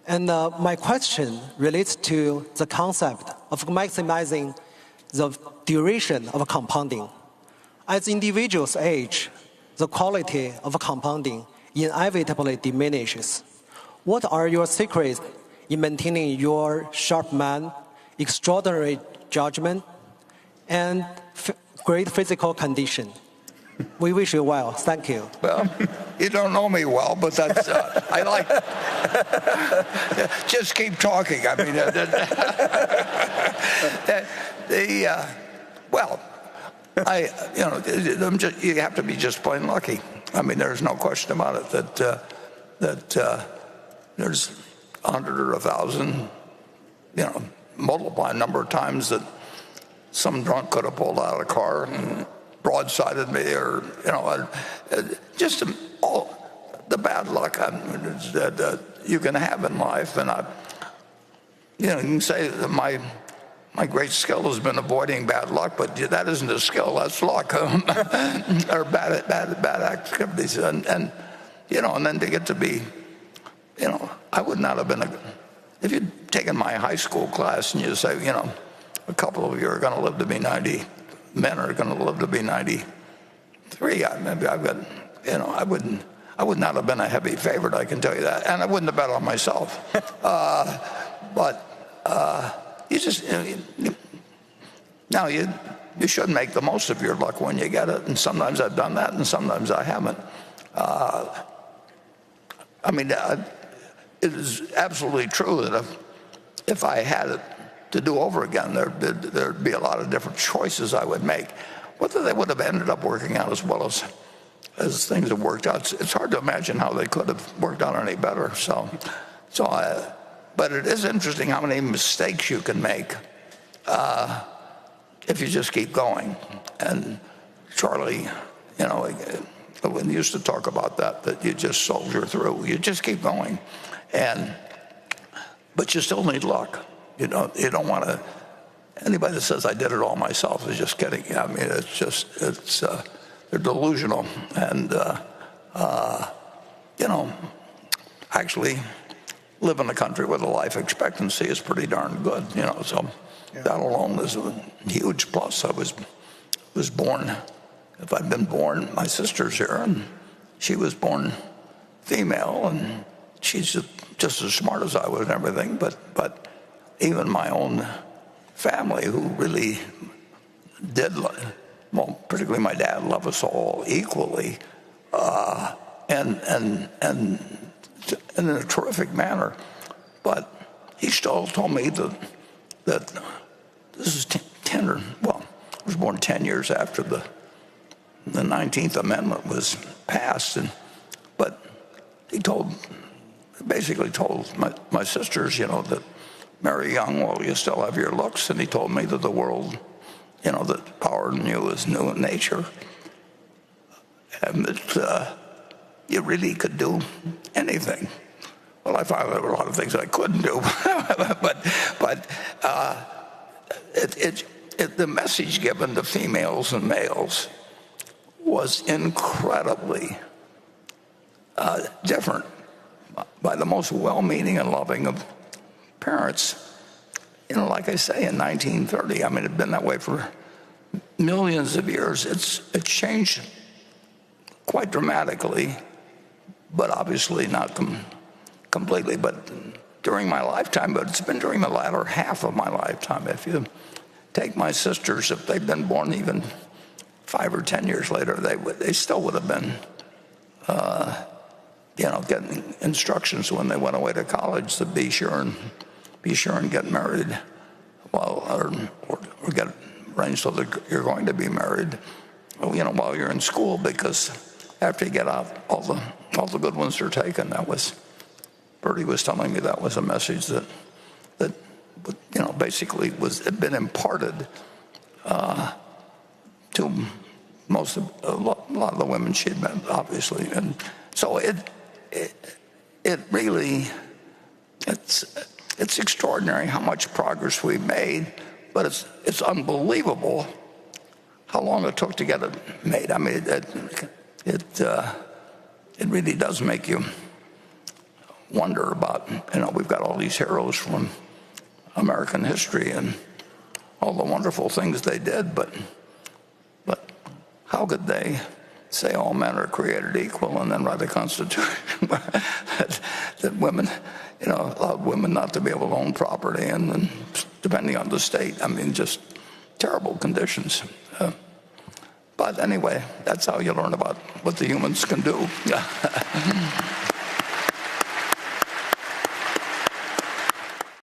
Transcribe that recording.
And my question relates to the concept of maximizing the duration of compounding. As individuals age, the quality of compounding inevitably diminishes. What are your secrets in maintaining your sharp mind, extraordinary judgment, and great physical condition? We wish you well. Thank you. Well, you don't know me well, but that's I like. Just keep talking. I mean, well, you have to be just plain lucky. I mean, there's no question about it that there's 100 or 1,000, multiply a number of times that some drunk could have pulled out of a car and broadsided me, or just all the bad luck that you can have in life. And you can say that my great skill has been avoiding bad luck, but that isn't a skill, that's luck, or bad activities. And then to get to be, I would not have been if you'd taken my high school class and you say, a couple of you are going to live to be 90. Men are going to live to be 93. I would not have been a heavy favorite, I can tell you that, and I wouldn't have bet on myself. But you just now you should make the most of your luck when you get it, and sometimes I've done that, and sometimes I haven't. It is absolutely true that if I had it to do over again, there'd be a lot of different choices I would make. Whether they would have ended up working out as well as things have worked out, it's hard to imagine how they could have worked out any better. But it is interesting how many mistakes you can make if you just keep going. And Charlie, when used to talk about that you just soldier through, you just keep going, but you still need luck. You don't want to. Anybody that says I did it all myself is just kidding. I mean, they're delusional, and actually live in a country where the life expectancy is pretty darn good. So that alone is a huge plus. I was born. If I'd been born, my sister's here, and she was born female, and she's just as smart as I was and everything, but even my own family, who really did, particularly my dad, love us all equally, and in a terrific manner. But he still told me that this is I was born 10 years after the 19th Amendment was passed, but he basically told my sisters, that marry young while you still have your looks, and he told me that the world, that power in you is new in nature, and that you really could do anything. Well, I found there were a lot of things I couldn't do, but the message given to females and males was incredibly different by the most well-meaning and loving of parents. Like I say, in 1930, I mean, it had been that way for millions of years. It's changed quite dramatically, but obviously not completely. But during my lifetime, but it's been during the latter half of my lifetime. If you take my sisters, if they'd been born even 5 or 10 years later, they still would have been, getting instructions when they went away to college to be sure and get married, or get arranged so that you're going to be married, while you're in school, because after you get out, all the good ones are taken. Bertie was telling me that was a message that basically had been imparted to a lot of the women she'd met, obviously, and so it really, it's extraordinary how much progress we've made, but it's unbelievable how long it took to get it made. I mean, it really does make you wonder about, we've got all these heroes from American history and all the wonderful things they did, but how could they say all men are created equal and then write a constitution that women, allowed women not to be able to own property, and then depending on the state, just terrible conditions. But anyway, that's how you learn about what the humans can do.